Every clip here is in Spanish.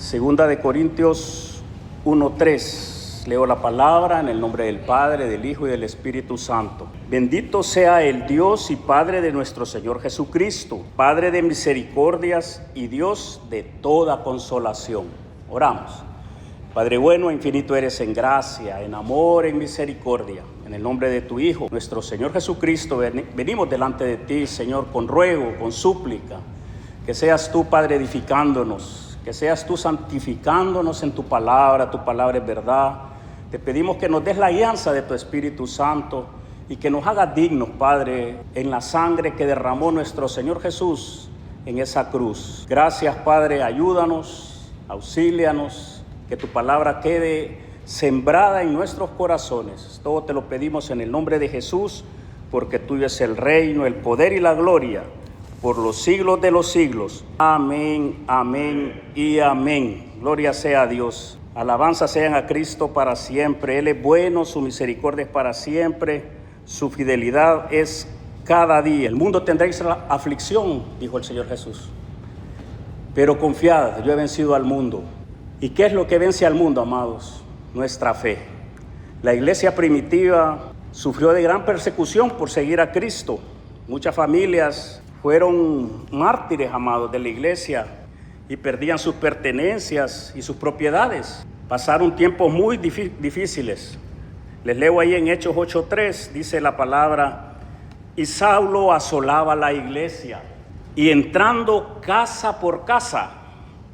Segunda de Corintios 1:3. Leo la palabra en el nombre del Padre, del Hijo y del Espíritu Santo. Bendito sea el Dios y Padre de nuestro Señor Jesucristo, Padre de misericordias y Dios de toda consolación. Oramos. Padre bueno, infinito eres en gracia, en amor, en misericordia. En el nombre de tu Hijo, nuestro Señor Jesucristo, venimos delante de ti, Señor, con ruego, con súplica. Que seas tú, Padre, edificándonos, que seas tú santificándonos en tu palabra es verdad. Te pedimos que nos des la guianza de tu Espíritu Santo y que nos hagas dignos, Padre, en la sangre que derramó nuestro Señor Jesús en esa cruz. Gracias, Padre, ayúdanos, auxílianos, que tu palabra quede sembrada en nuestros corazones. Todo te lo pedimos en el nombre de Jesús, porque tuyo es el reino, el poder y la gloria, por los siglos de los siglos. Amén, amén y amén. Gloria sea a Dios. Alabanza sean a Cristo para siempre. Él es bueno, su misericordia es para siempre, su fidelidad es cada día. El mundo tendréis la aflicción, dijo el Señor Jesús, pero confiad, yo he vencido al mundo. ¿Y qué es lo que vence al mundo, amados? Nuestra fe. La iglesia primitiva sufrió de gran persecución por seguir a Cristo. Muchas familias fueron mártires, amados, de la iglesia y perdían sus pertenencias y sus propiedades. Pasaron tiempos muy difíciles. Les leo ahí en Hechos 8:3, dice la palabra: y Saulo asolaba la iglesia y entrando casa por casa,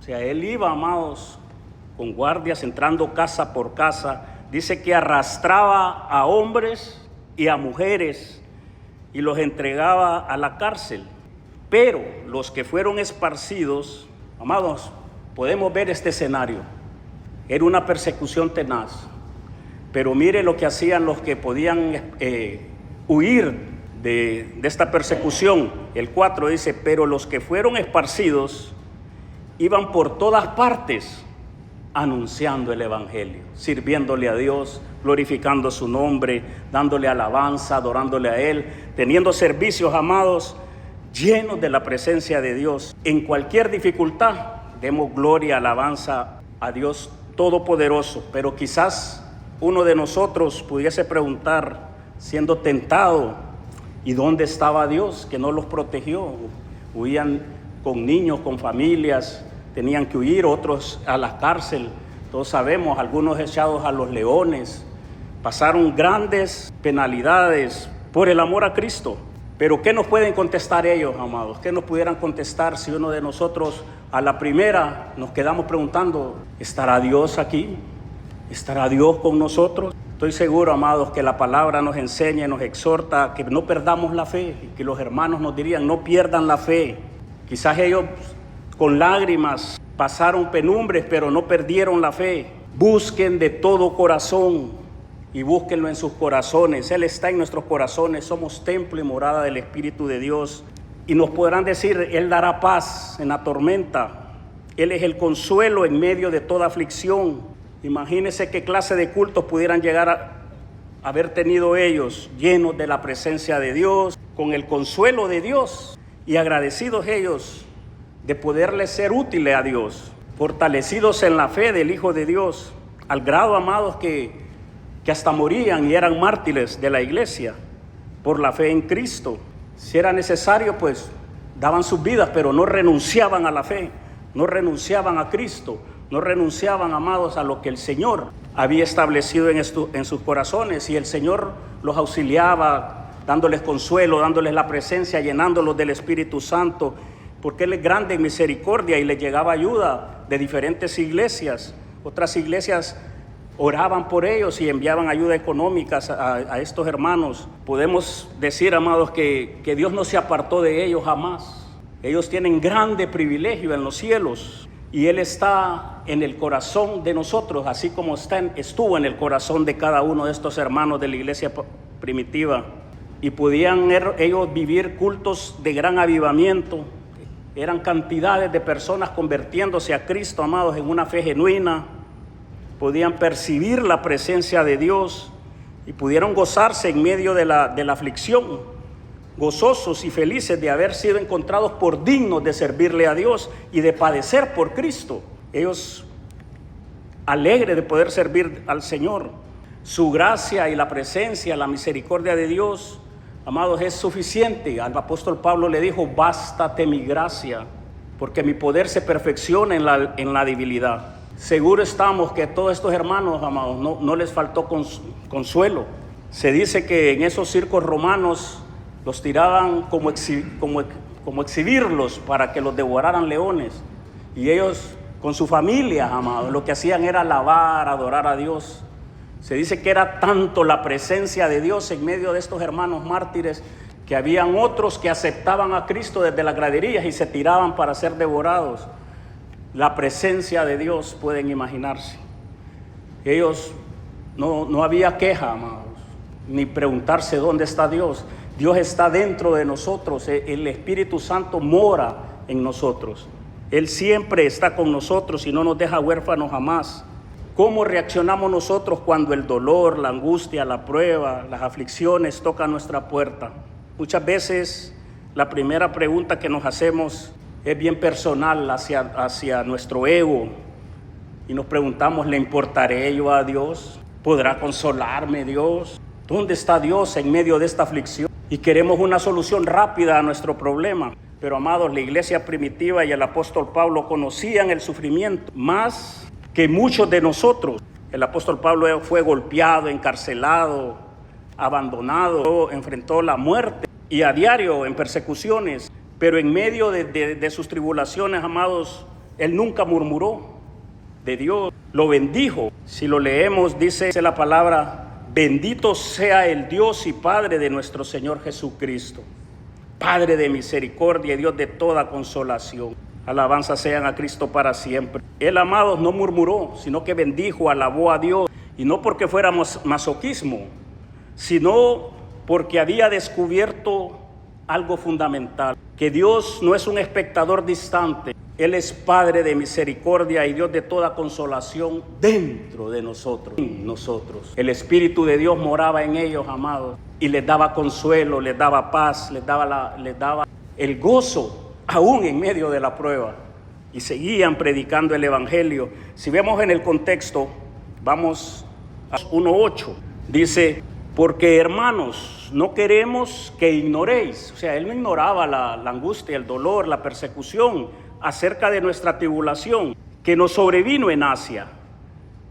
o sea, él iba, amados, con guardias entrando casa por casa, dice que arrastraba a hombres y a mujeres y los entregaba a la cárcel. Pero los que fueron esparcidos, amados, podemos ver este escenario. Era una persecución tenaz. Pero mire lo que hacían los que podían huir de esta persecución. El 4 dice: pero los que fueron esparcidos iban por todas partes anunciando el evangelio, sirviéndole a Dios, glorificando su nombre, dándole alabanza, adorándole a Él, teniendo servicios, amados, llenos de la presencia de Dios. En cualquier dificultad, demos gloria, alabanza a Dios Todopoderoso. Pero quizás uno de nosotros pudiese preguntar, siendo tentado: ¿y dónde estaba Dios que no los protegió? Huían con niños, con familias, tenían que huir, otros a la cárcel. Todos sabemos, algunos echados a los leones. Pasaron grandes penalidades por el amor a Cristo. Pero ¿qué nos pueden contestar ellos, amados? ¿Qué nos pudieran contestar si uno de nosotros a la primera nos quedamos preguntando: ¿estará Dios aquí? ¿Estará Dios con nosotros? Estoy seguro, amados, que la palabra nos enseña y nos exhorta a que no perdamos la fe, y que los hermanos nos dirían: no pierdan la fe. Quizás ellos con lágrimas pasaron penumbres, pero no perdieron la fe. Busquen de todo corazón y búsquenlo en sus corazones. Él está en nuestros corazones, somos templo y morada del Espíritu de Dios. Y nos podrán decir: Él dará paz en la tormenta. Él es el consuelo en medio de toda aflicción. Imagínense qué clase de cultos pudieran llegar a haber tenido ellos, llenos de la presencia de Dios, con el consuelo de Dios, y agradecidos ellos de poderles ser útiles a Dios, fortalecidos en la fe del Hijo de Dios, al grado, amados, que hasta morían y eran mártires de la iglesia por la fe en Cristo. Si era necesario, pues daban sus vidas, pero no renunciaban a la fe, no renunciaban a Cristo, no renunciaban, amados, a lo que el Señor había establecido en sus corazones, y el Señor los auxiliaba, dándoles consuelo, dándoles la presencia, llenándolos del Espíritu Santo, porque Él es grande en misericordia y les llegaba ayuda de diferentes iglesias. Otras iglesias oraban por ellos y enviaban ayuda económica a estos hermanos. Podemos decir, amados, que Dios no se apartó de ellos jamás. Ellos tienen grande privilegio en los cielos y Él está en el corazón de nosotros, así como estuvo en el corazón de cada uno de estos hermanos de la iglesia primitiva. Y podían ellos vivir cultos de gran avivamiento. Eran cantidades de personas convirtiéndose a Cristo, amados, en una fe genuina. Podían percibir la presencia de Dios y pudieron gozarse en medio de la aflicción, gozosos y felices de haber sido encontrados por dignos de servirle a Dios y de padecer por Cristo. Ellos alegres de poder servir al Señor. Su gracia y la presencia, la misericordia de Dios, amados, es suficiente. Al apóstol Pablo le dijo: bástate mi gracia, porque mi poder se perfecciona en la debilidad. Seguro estamos que a todos estos hermanos, amados, no les faltó consuelo. Se dice que en esos circos romanos los tiraban como exhibirlos para que los devoraran leones. Y ellos con su familia, amados, lo que hacían era alabar, adorar a Dios. Se dice que era tanto la presencia de Dios en medio de estos hermanos mártires que habían otros que aceptaban a Cristo desde las graderías y se tiraban para ser devorados. La presencia de Dios, pueden imaginarse. Ellos no había queja, amados, ni preguntarse dónde está Dios. Dios está dentro de nosotros, el Espíritu Santo mora en nosotros. Él siempre está con nosotros y no nos deja huérfanos jamás. ¿Cómo reaccionamos nosotros cuando el dolor, la angustia, la prueba, las aflicciones tocan nuestra puerta? Muchas veces la primera pregunta que nos hacemos es bien personal hacia nuestro ego y nos preguntamos: ¿le importaré yo a Dios? ¿Podrá consolarme Dios? ¿Dónde está Dios en medio de esta aflicción? Y queremos una solución rápida a nuestro problema. Pero, amados, la iglesia primitiva y el apóstol Pablo conocían el sufrimiento más que muchos de nosotros. El apóstol Pablo fue golpeado, encarcelado, abandonado, enfrentó la muerte y a diario en persecuciones. Pero en medio de sus tribulaciones, amados, él nunca murmuró de Dios, lo bendijo. Si lo leemos, dice la palabra: bendito sea el Dios y Padre de nuestro Señor Jesucristo, Padre de misericordia y Dios de toda consolación. Alabanza sean a Cristo para siempre. Él, amados, no murmuró, sino que bendijo, alabó a Dios. Y no porque fuéramos masoquismo, sino porque había descubierto algo fundamental: que Dios no es un espectador distante. Él es Padre de misericordia y Dios de toda consolación dentro de nosotros. En nosotros. El Espíritu de Dios moraba en ellos, amados, y les daba consuelo, les daba paz, les daba el gozo, aún en medio de la prueba, y seguían predicando el Evangelio. Si vemos en el contexto, vamos a 1:8, dice: porque, hermanos, no queremos que ignoréis. O sea, él no ignoraba la angustia, el dolor, la persecución acerca de nuestra tribulación que nos sobrevino en Asia,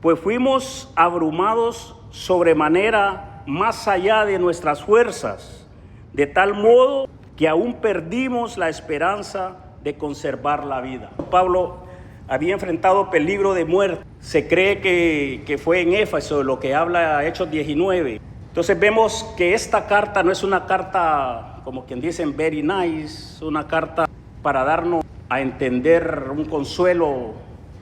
pues fuimos abrumados sobremanera más allá de nuestras fuerzas, de tal modo que aún perdimos la esperanza de conservar la vida. Pablo había enfrentado peligro de muerte. Se cree que fue en Éfeso, lo que habla Hechos 19. Entonces vemos que esta carta no es una carta, como quien dice, very nice, una carta para darnos a entender un consuelo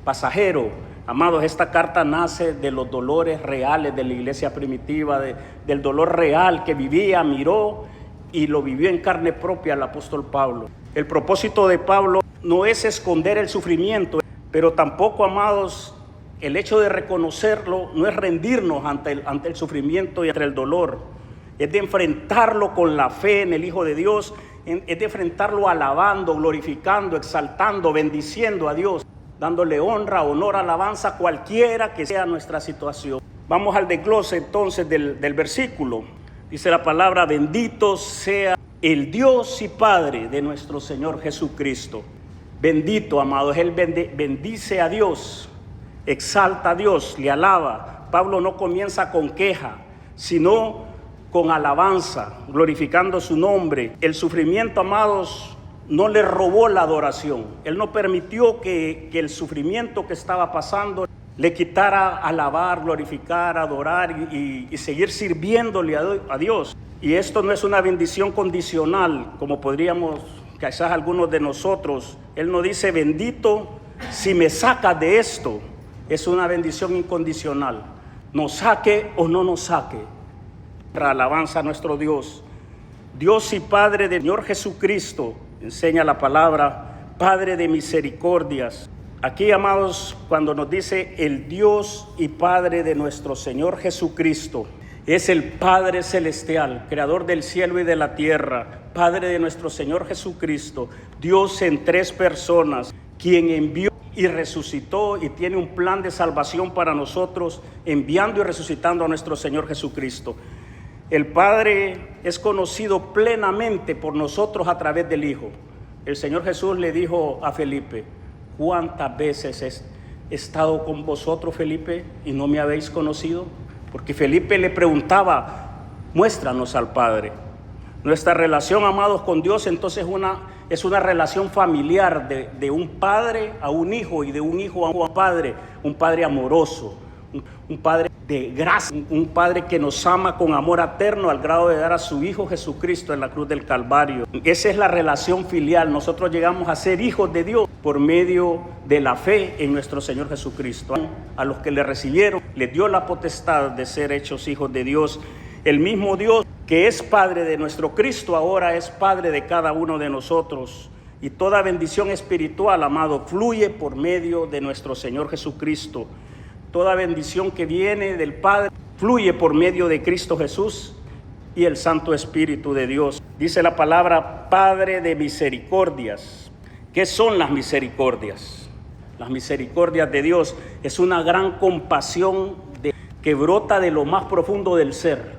pasajero. Amados, esta carta nace de los dolores reales de la iglesia primitiva, del dolor real que vivía, miró y lo vivió en carne propia el apóstol Pablo. El propósito de Pablo no es esconder el sufrimiento, pero tampoco, amados, el hecho de reconocerlo no es rendirnos ante el sufrimiento y ante el dolor. Es de enfrentarlo con la fe en el Hijo de Dios, es de enfrentarlo alabando, glorificando, exaltando, bendiciendo a Dios, dándole honra, honor, alabanza, cualquiera que sea nuestra situación. Vamos al desglose entonces del versículo. Dice la palabra: bendito sea el Dios y Padre de nuestro Señor Jesucristo. Bendito, amados, él bendice a Dios, exalta a Dios, le alaba. Pablo no comienza con queja, sino con alabanza, glorificando su nombre. El sufrimiento, amados, no le robó la adoración. Él no permitió que el sufrimiento que estaba pasando le quitara alabar, glorificar, adorar y seguir sirviéndole a Dios. Y esto no es una bendición condicional, como podríamos, quizás algunos de nosotros. Él no dice: bendito si me sacas de esto. Es una bendición incondicional. Nos saque o no nos saque. Alabanza a nuestro Dios. Dios y Padre del Señor Jesucristo, enseña la palabra, Padre de misericordias. Aquí, amados, cuando nos dice el Dios y Padre de nuestro Señor Jesucristo, es el Padre celestial, creador del cielo y de la tierra, Padre de nuestro Señor Jesucristo, Dios en tres personas, quien envió y resucitó y tiene un plan de salvación para nosotros, enviando y resucitando a nuestro Señor Jesucristo. El Padre es conocido plenamente por nosotros a través del Hijo. El Señor Jesús le dijo a Felipe: ¿cuántas veces he estado con vosotros, Felipe, y no me habéis conocido? Porque Felipe le preguntaba: muéstranos al Padre. Nuestra relación, amados, con Dios entonces es una relación familiar de un padre a un hijo y de un hijo a un padre amoroso, un padre de gracia, un padre que nos ama con amor eterno al grado de dar a su Hijo Jesucristo en la cruz del Calvario. Esa es la relación filial. Nosotros llegamos a ser hijos de Dios por medio de la fe en nuestro Señor Jesucristo. A los que le recibieron, les dio la potestad de ser hechos hijos de Dios. El mismo Dios que es Padre de nuestro Cristo, ahora es Padre de cada uno de nosotros. Y toda bendición espiritual, amado, fluye por medio de nuestro Señor Jesucristo. Toda bendición que viene del Padre fluye por medio de Cristo Jesús y el Santo Espíritu de Dios. Dice la palabra: Padre de misericordias. ¿Qué son las misericordias? Las misericordias de Dios es una gran compasión que brota de lo más profundo del ser.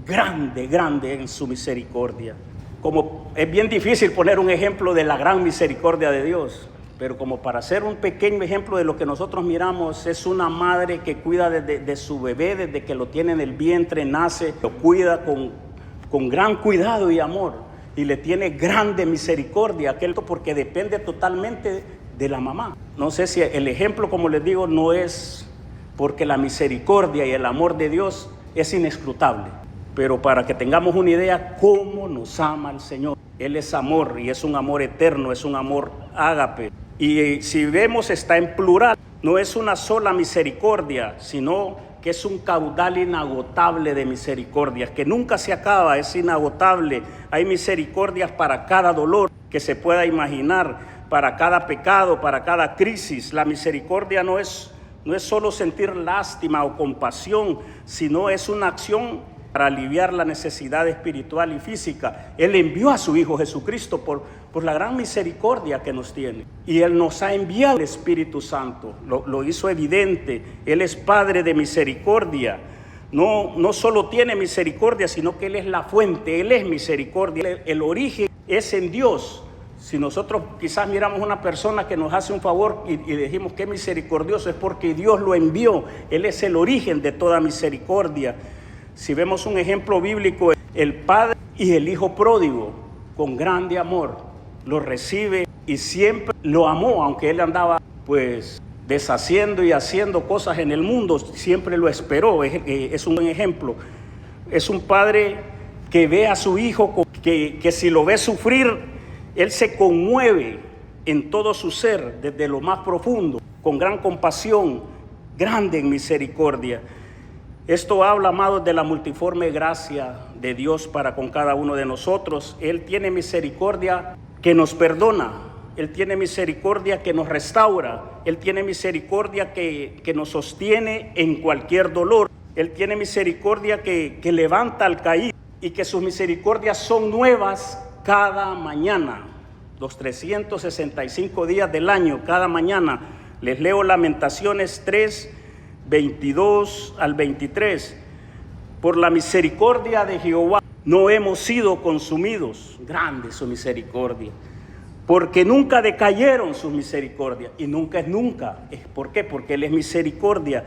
Grande, grande en su misericordia. Como es bien difícil poner un ejemplo de la gran misericordia de Dios, pero como para hacer un pequeño ejemplo de lo que nosotros miramos, es una madre que cuida de su bebé desde que lo tiene en el vientre, nace, lo cuida con gran cuidado y amor, y le tiene grande misericordia, porque depende totalmente de la mamá. No sé si el ejemplo, como les digo, no es porque la misericordia y el amor de Dios es inescrutable, pero para que tengamos una idea cómo nos ama el Señor. Él es amor y es un amor eterno, es un amor ágape. Y si vemos, está en plural, no es una sola misericordia, sino que es un caudal inagotable de misericordias, que nunca se acaba, es inagotable. Hay misericordias para cada dolor que se pueda imaginar, para cada pecado, para cada crisis. La misericordia no es solo sentir lástima o compasión, sino es una acción para aliviar la necesidad espiritual y física. Él envió a su Hijo Jesucristo por la gran misericordia que nos tiene. Y Él nos ha enviado el Espíritu Santo. Lo hizo evidente. Él es Padre de misericordia. No solo tiene misericordia, sino que Él es la fuente. Él es misericordia. El origen es en Dios. Si nosotros quizás miramos a una persona que nos hace un favor y decimos que es misericordioso, es porque Dios lo envió. Él es el origen de toda misericordia. Si vemos un ejemplo bíblico, el Padre y el Hijo pródigo, con grande amor, lo recibe y siempre lo amó, aunque él andaba pues deshaciendo y haciendo cosas en el mundo, siempre lo esperó. Es un buen ejemplo. Es un padre que ve a su hijo, que si lo ve sufrir, él se conmueve en todo su ser, desde lo más profundo, con gran compasión, grande en misericordia. Esto habla, amados, de la multiforme gracia de Dios para con cada uno de nosotros. Él tiene misericordia que nos perdona. Él tiene misericordia que nos restaura. Él tiene misericordia que nos sostiene en cualquier dolor. Él tiene misericordia que levanta al caído y que sus misericordias son nuevas cada mañana. Los 365 días del año, cada mañana. Les leo Lamentaciones 3, 22 al 23. Por la misericordia de Jehová no hemos sido consumidos. Grande su misericordia. Porque nunca decayeron sus misericordias. Y nunca es nunca. ¿Por qué? Porque Él es misericordia.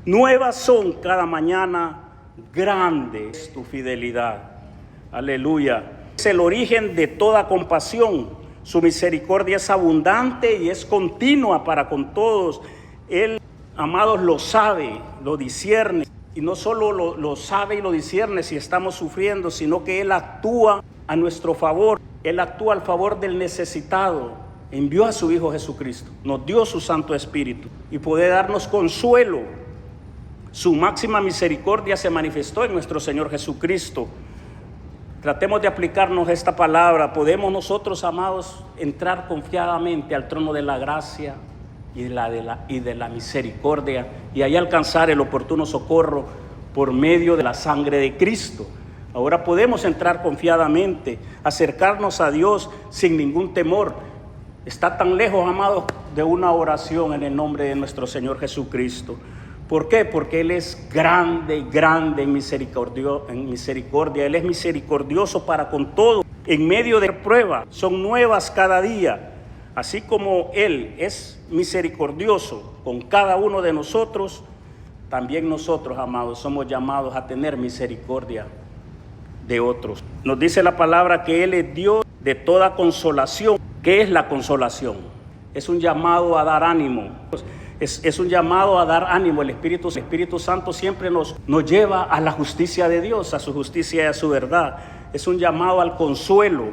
Nuevas son cada mañana. Grande es tu fidelidad. Aleluya. Es el origen de toda compasión. Su misericordia es abundante y es continua para con todos. Él, amados, lo sabe, lo discierne. Y no solo lo sabe y lo discierne si estamos sufriendo, sino que Él actúa a nuestro favor. Él actúa al favor del necesitado. Envió a su Hijo Jesucristo. Nos dio su Santo Espíritu y puede darnos consuelo. Su máxima misericordia se manifestó en nuestro Señor Jesucristo. Tratemos de aplicarnos esta palabra. Podemos nosotros, amados, entrar confiadamente al trono de la gracia y de la misericordia y ahí alcanzar el oportuno socorro por medio de la sangre de Cristo. Ahora podemos entrar confiadamente, acercarnos a Dios sin ningún temor. Está tan lejos, amados, de una oración en el nombre de nuestro Señor Jesucristo. ¿Por qué? Porque Él es grande, grande en misericordia. Él es misericordioso para con todo. En medio de pruebas, son nuevas cada día. Así como Él es misericordioso con cada uno de nosotros, también nosotros, amados, somos llamados a tener misericordia de otros. Nos dice la palabra que Él es Dios de toda consolación. ¿Qué es la consolación? Es un llamado a dar ánimo. Es un llamado a dar ánimo. El Espíritu Santo siempre nos lleva a la justicia de Dios, a su justicia y a su verdad. Es un llamado al consuelo,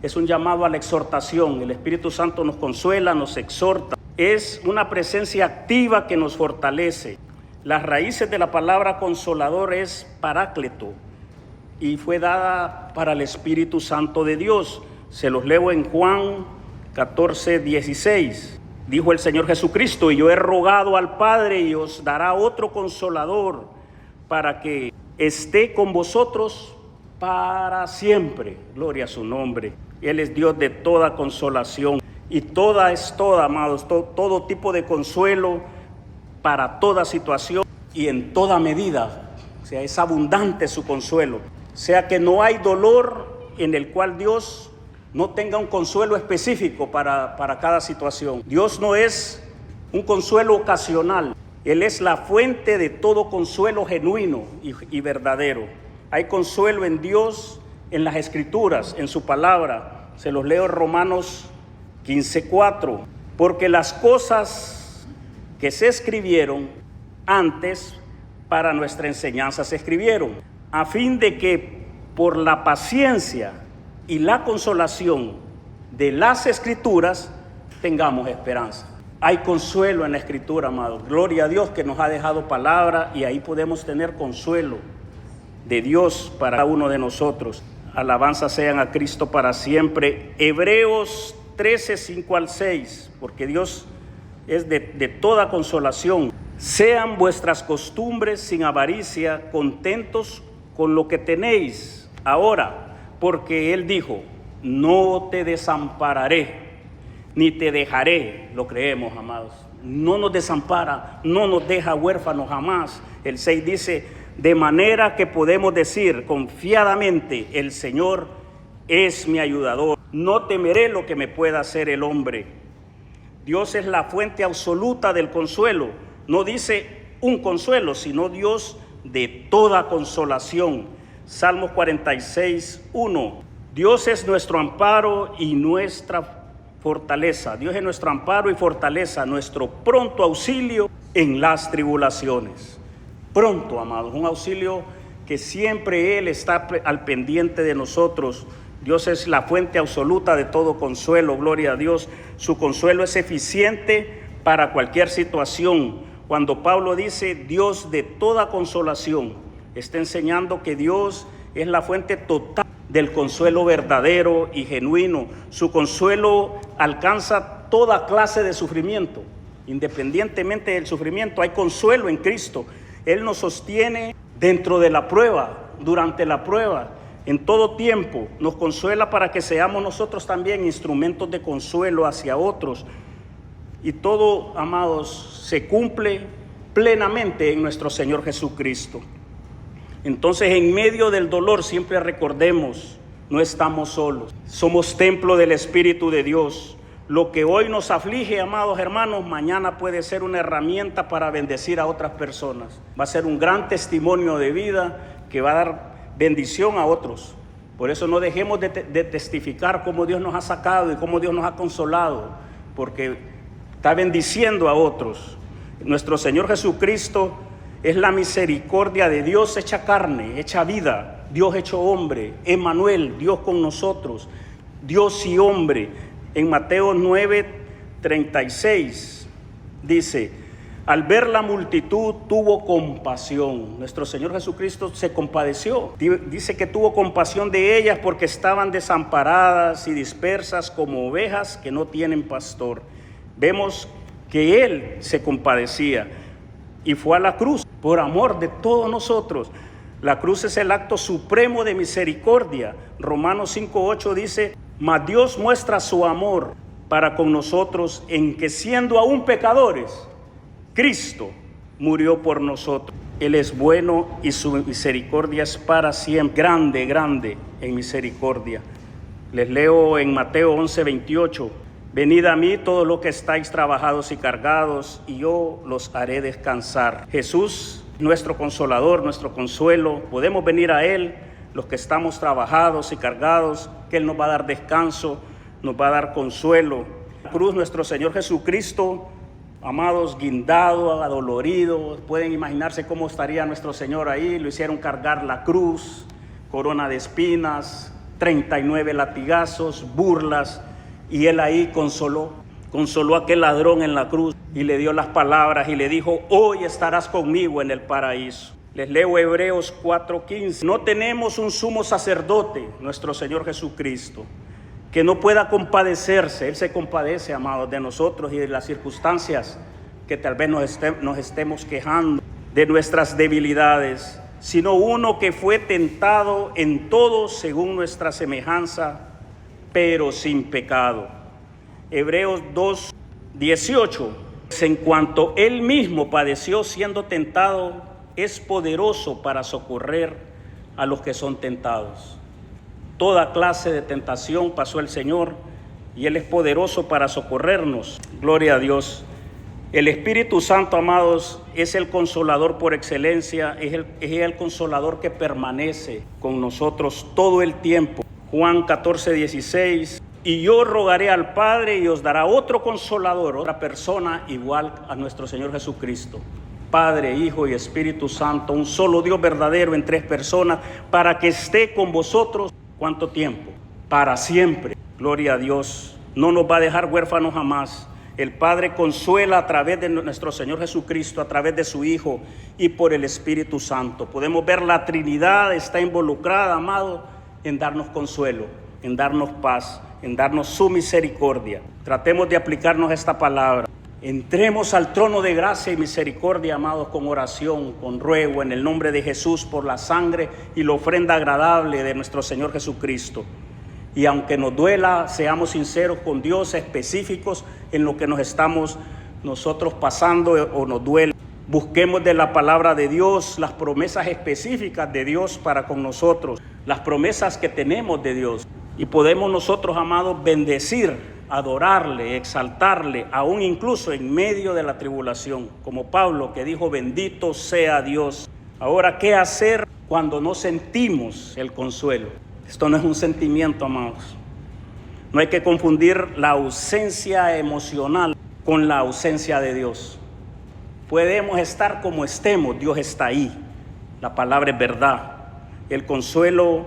es un llamado a la exhortación. El Espíritu Santo nos consuela, nos exhorta. Es una presencia activa que nos fortalece. Las raíces de la palabra consolador es parácleto y fue dada para el Espíritu Santo de Dios. Se los leo en Juan 14:16. Dijo el Señor Jesucristo: y yo he rogado al Padre y os dará otro consolador para que esté con vosotros para siempre. Gloria a su nombre. Él es Dios de toda consolación. Y toda es toda, amados, todo tipo de consuelo para toda situación y en toda medida. O sea, es abundante su consuelo. O sea que no hay dolor en el cual Dios no tenga un consuelo específico para cada situación. Dios no es un consuelo ocasional. Él es la fuente de todo consuelo genuino y verdadero. Hay consuelo en Dios, en las Escrituras, en su palabra. Se los leo en Romanos 15:4. Porque las cosas que se escribieron antes para nuestra enseñanza se escribieron, a fin de que por la paciencia y la consolación de las Escrituras tengamos esperanza. Hay consuelo en la Escritura, amados. Gloria a Dios que nos ha dejado palabra y ahí podemos tener consuelo de Dios para cada uno de nosotros. Alabanza sean a Cristo para siempre. Hebreos 13:5-6, porque Dios es de toda consolación. Sean vuestras costumbres sin avaricia, contentos con lo que tenéis ahora, porque Él dijo: no te desampararé, ni te dejaré. Lo creemos, amados. No nos desampara, no nos deja huérfanos jamás. El 6 dice: de manera que podemos decir confiadamente: el Señor es mi ayudador. No temeré lo que me pueda hacer el hombre. Dios es la fuente absoluta del consuelo. No dice un consuelo, sino Dios de toda consolación. Salmos 46:1. Dios es nuestro amparo y nuestra fortaleza. Dios es nuestro amparo y fortaleza, nuestro pronto auxilio en las tribulaciones. Pronto, amados, un auxilio que siempre Él está al pendiente de nosotros. Dios es la fuente absoluta de todo consuelo, gloria a Dios. Su consuelo es eficiente para cualquier situación. Cuando Pablo dice Dios de toda consolación, está enseñando que Dios es la fuente total del consuelo verdadero y genuino. Su consuelo alcanza toda clase de sufrimiento. Independientemente del sufrimiento, hay consuelo en Cristo. Él nos sostiene dentro de la prueba, durante la prueba, en todo tiempo. Nos consuela para que seamos nosotros también instrumentos de consuelo hacia otros. Y todo, amados, se cumple plenamente en nuestro Señor Jesucristo. Entonces, en medio del dolor, siempre recordemos, no estamos solos. Somos templo del Espíritu de Dios. Lo que hoy nos aflige, amados hermanos, mañana puede ser una herramienta para bendecir a otras personas. Va a ser un gran testimonio de vida que va a dar bendición a otros. Por eso no dejemos de testificar cómo Dios nos ha sacado y cómo Dios nos ha consolado, porque está bendiciendo a otros. Nuestro Señor Jesucristo es la misericordia de Dios hecha carne, hecha vida, Dios hecho hombre, Emmanuel, Dios con nosotros, Dios y hombre. En Mateo 9:36 dice: al ver la multitud tuvo compasión. Nuestro Señor Jesucristo se compadeció. Dice que tuvo compasión de ellas porque estaban desamparadas y dispersas como ovejas que no tienen pastor. Vemos que Él se compadecía y fue a la cruz por amor de todos nosotros. La cruz es el acto supremo de misericordia. Romanos 5:8 dice: mas Dios muestra su amor para con nosotros, en que siendo aún pecadores, Cristo murió por nosotros. Él es bueno y su misericordia es para siempre. Grande, grande en misericordia. Les leo en Mateo 11:28. Venid a mí todos los que estáis trabajados y cargados, y yo los haré descansar. Jesús, nuestro consolador, nuestro consuelo. Podemos venir a Él, los que estamos trabajados y cargados, que Él nos va a dar descanso, nos va a dar consuelo. La cruz, nuestro Señor Jesucristo, amados, guindado, adolorido. Pueden imaginarse cómo estaría nuestro Señor ahí. Lo hicieron cargar la cruz, corona de espinas, 39 latigazos, burlas. Y Él ahí consoló a aquel ladrón en la cruz y le dio las palabras y le dijo: hoy estarás conmigo en el paraíso. Les leo Hebreos 4:15. No tenemos un sumo sacerdote, nuestro Señor Jesucristo, que no pueda compadecerse. Él se compadece, amados, de nosotros y de las circunstancias que tal vez nos estemos quejando, de nuestras debilidades, sino uno que fue tentado en todo según nuestra semejanza, pero sin pecado. Hebreos 2:18. En cuanto Él mismo padeció siendo tentado, es poderoso para socorrer a los que son tentados. Toda clase de tentación pasó el Señor y Él es poderoso para socorrernos. Gloria a Dios. El Espíritu Santo, amados, es el consolador por excelencia, es el consolador que permanece con nosotros todo el tiempo. Juan 14:16. Y yo rogaré al Padre y os dará otro consolador, otra persona igual a nuestro Señor Jesucristo. Padre, Hijo y Espíritu Santo, un solo Dios verdadero en tres personas, para que esté con vosotros. ¿Cuánto tiempo? Para siempre. Gloria a Dios. No nos va a dejar huérfanos jamás. El Padre consuela a través de nuestro Señor Jesucristo, a través de su Hijo y por el Espíritu Santo. Podemos ver la Trinidad está involucrada, amado, en darnos consuelo, en darnos paz, en darnos su misericordia. Tratemos de aplicarnos esta palabra. Entremos al trono de gracia y misericordia, amados, con oración, con ruego, en el nombre de Jesús, por la sangre y la ofrenda agradable de nuestro Señor Jesucristo. Y aunque nos duela, seamos sinceros con Dios, específicos en lo que nos estamos nosotros pasando o nos duele. Busquemos de la palabra de Dios las promesas específicas de Dios para con nosotros, las promesas que tenemos de Dios. Y podemos nosotros, amados, bendecir, adorarle, exaltarle, aún incluso en medio de la tribulación, como Pablo, que dijo: bendito sea Dios. Ahora, ¿qué hacer cuando no sentimos el consuelo? Esto no es un sentimiento, amados. No hay que confundir la ausencia emocional con la ausencia de Dios. Podemos estar como estemos, Dios está ahí. La palabra es verdad. El consuelo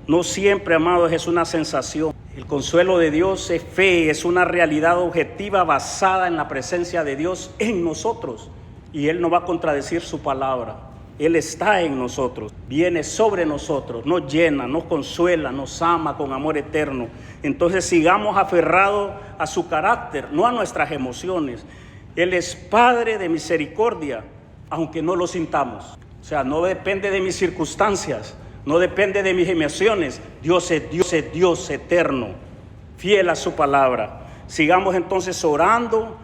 no siempre, amados, es una sensación. El consuelo de Dios es fe, es una realidad objetiva basada en la presencia de Dios en nosotros. Y Él no va a contradecir su palabra. Él está en nosotros, viene sobre nosotros, nos llena, nos consuela, nos ama con amor eterno. Entonces sigamos aferrados a su carácter, no a nuestras emociones. Él es Padre de misericordia, aunque no lo sintamos. O sea, no depende de mis circunstancias, no depende de mis emociones. Dios es Dios eterno, fiel a su palabra. Sigamos entonces orando.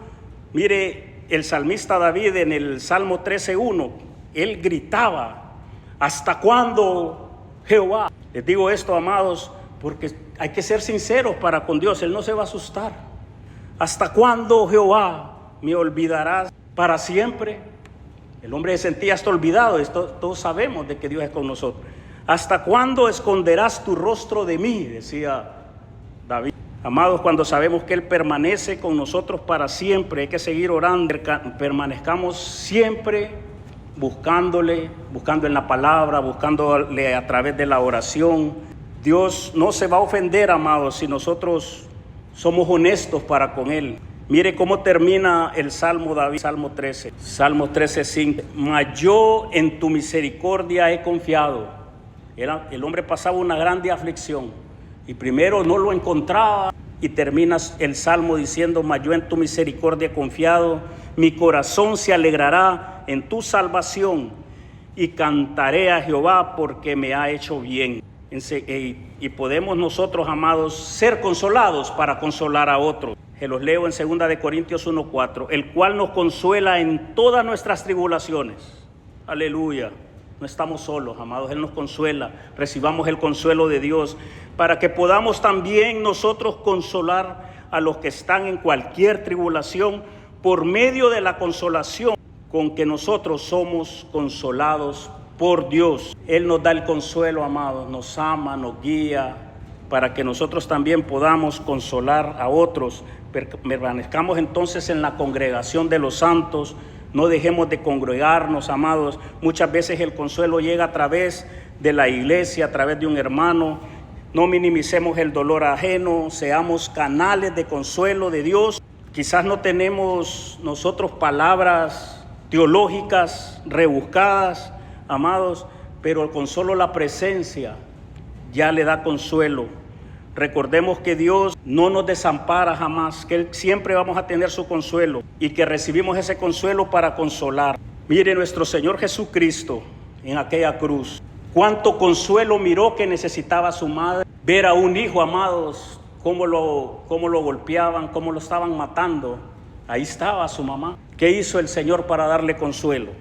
Mire, el salmista David en el Salmo 13:1, él gritaba: ¿hasta cuándo, Jehová? Les digo esto, amados, porque hay que ser sinceros para con Dios. Él no se va a asustar. ¿Hasta cuándo, Jehová, me olvidarás para siempre? El hombre se sentía hasta olvidado. Todos sabemos de que Dios es con nosotros. ¿Hasta cuándo esconderás tu rostro de mí?, decía David. Amados, cuando sabemos que Él permanece con nosotros para siempre, hay que seguir orando. Permanezcamos siempre buscándole, buscando en la palabra, buscándole a través de la oración. Dios no se va a ofender, amados, si nosotros somos honestos para con Él. Mire cómo termina el Salmo David, Salmo 13, Salmo 13:5. Mas yo en tu misericordia he confiado. El hombre pasaba una grande aflicción y primero no lo encontraba, y termina el Salmo diciendo: mas yo en tu misericordia he confiado, mi corazón se alegrará en tu salvación y cantaré a Jehová porque me ha hecho bien. Y podemos nosotros, amados, ser consolados para consolar a otros. que los leo en 2 de Corintios 1:4, el cual nos consuela en todas nuestras tribulaciones. Aleluya. No estamos solos, amados, Él nos consuela. Recibamos el consuelo de Dios para que podamos también nosotros consolar a los que están en cualquier tribulación por medio de la consolación con que nosotros somos consolados por Dios. Él nos da el consuelo, amados, nos ama, nos guía, para que nosotros también podamos consolar a otros. Permanezcamos entonces en la congregación de los santos, no dejemos de congregarnos, amados. Muchas veces el consuelo llega a través de la iglesia, a través de un hermano. No minimicemos el dolor ajeno, seamos canales de consuelo de Dios. Quizás no tenemos nosotros palabras teológicas rebuscadas, amados, pero con solo la presencia ya le da consuelo. Recordemos que Dios no nos desampara jamás, que Él siempre vamos a tener su consuelo y que recibimos ese consuelo para consolar. Mire nuestro Señor Jesucristo en aquella cruz. Cuánto consuelo miró que necesitaba su madre. Ver a un hijo, amados, cómo lo golpeaban, cómo lo estaban matando. Ahí estaba su mamá. ¿Qué hizo el Señor para darle consuelo?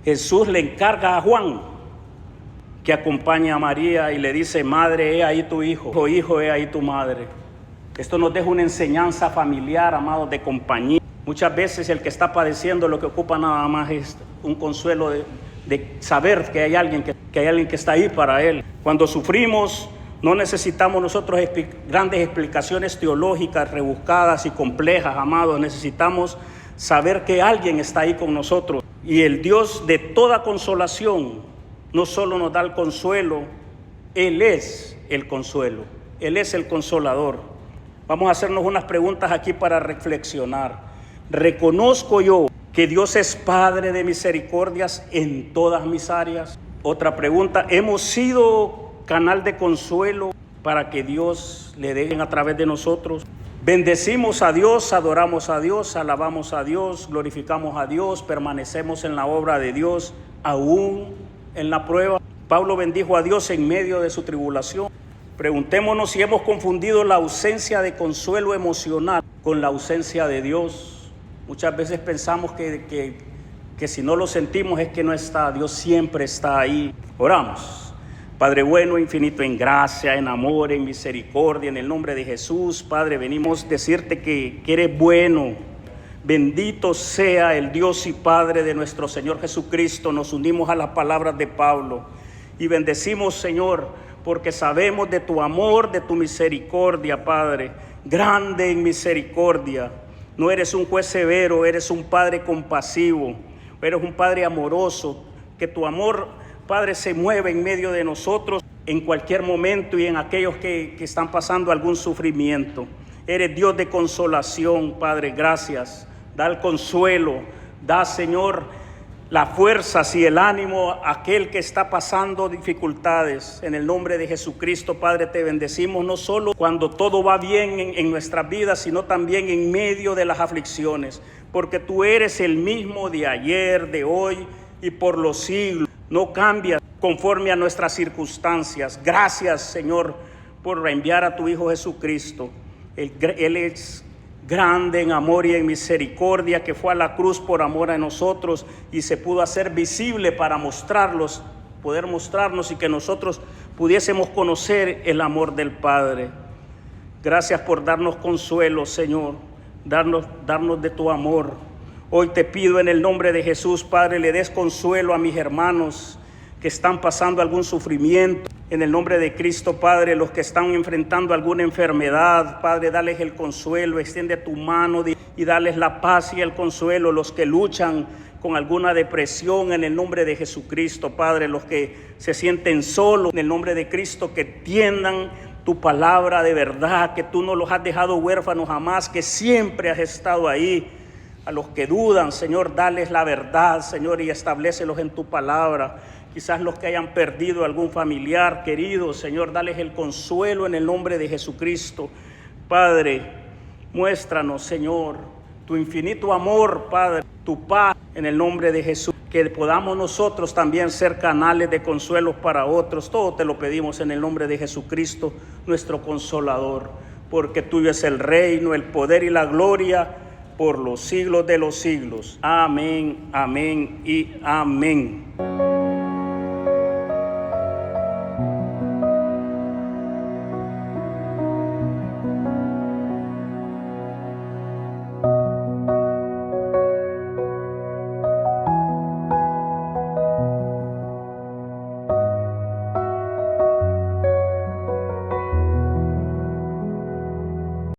Jesús le encarga a Juan que acompañe a María y le dice: madre, he ahí tu hijo, o hijo, he ahí tu madre. Esto nos deja una enseñanza familiar, amados, de compañía. Muchas veces el que está padeciendo lo que ocupa nada más es un consuelo de saber que hay alguien que está ahí para él. Cuando sufrimos, no necesitamos nosotros grandes explicaciones teológicas rebuscadas y complejas, amados. Necesitamos saber que alguien está ahí con nosotros. Y el Dios de toda consolación no solo nos da el consuelo, Él es el consuelo, Él es el consolador. Vamos a hacernos unas preguntas aquí para reflexionar. ¿Reconozco yo que Dios es Padre de misericordias en todas mis áreas? Otra pregunta: ¿hemos sido canal de consuelo para que Dios le dé a través de nosotros? Bendecimos a Dios, adoramos a Dios, alabamos a Dios, glorificamos a Dios, permanecemos en la obra de Dios, aún en la prueba. Pablo bendijo a Dios en medio de su tribulación. Preguntémonos si hemos confundido la ausencia de consuelo emocional con la ausencia de Dios. Muchas veces pensamos que si no lo sentimos es que no está. Dios siempre está ahí. Oramos. Padre bueno, infinito en gracia, en amor, en misericordia, en el nombre de Jesús, Padre, venimos a decirte que eres bueno. Bendito sea el Dios y Padre de nuestro Señor Jesucristo. Nos unimos a las palabras de Pablo y bendecimos, Señor, porque sabemos de tu amor, de tu misericordia, Padre, grande en misericordia. No eres un juez severo, eres un Padre compasivo, eres un Padre amoroso, que tu amor, Padre, se mueve en medio de nosotros en cualquier momento y en aquellos que están pasando algún sufrimiento. Eres Dios de consolación, Padre, gracias. Da el consuelo, da, Señor, las fuerzas y el ánimo a aquel que está pasando dificultades. En el nombre de Jesucristo, Padre, te bendecimos no solo cuando todo va bien en nuestras vidas, sino también en medio de las aflicciones, porque tú eres el mismo de ayer, de hoy y por los siglos. No cambias conforme a nuestras circunstancias. Gracias, Señor, por enviar a tu Hijo Jesucristo. Él es grande en amor y en misericordia, que fue a la cruz por amor a nosotros y se pudo hacer visible para poder mostrarnos y que nosotros pudiésemos conocer el amor del Padre. Gracias por darnos consuelo, Señor, darnos de tu amor. Hoy te pido en el nombre de Jesús, Padre, le des consuelo a mis hermanos que están pasando algún sufrimiento. En el nombre de Cristo, Padre, los que están enfrentando alguna enfermedad, Padre, dales el consuelo, extiende tu mano y dales la paz y el consuelo. Los que luchan con alguna depresión, en el nombre de Jesucristo, Padre, los que se sienten solos, en el nombre de Cristo, que entiendan tu palabra de verdad, que tú no los has dejado huérfanos jamás, que siempre has estado ahí. A los que dudan, Señor, dales la verdad, Señor, y establécelos en tu palabra. Quizás los que hayan perdido algún familiar querido, Señor, dales el consuelo en el nombre de Jesucristo. Padre, muéstranos, Señor, tu infinito amor, Padre, tu paz en el nombre de Jesús. Que podamos nosotros también ser canales de consuelo para otros. Todo te lo pedimos en el nombre de Jesucristo, nuestro Consolador. porque tuyo es el reino, el poder y la gloria por los siglos de los siglos. Amén, amén y amén.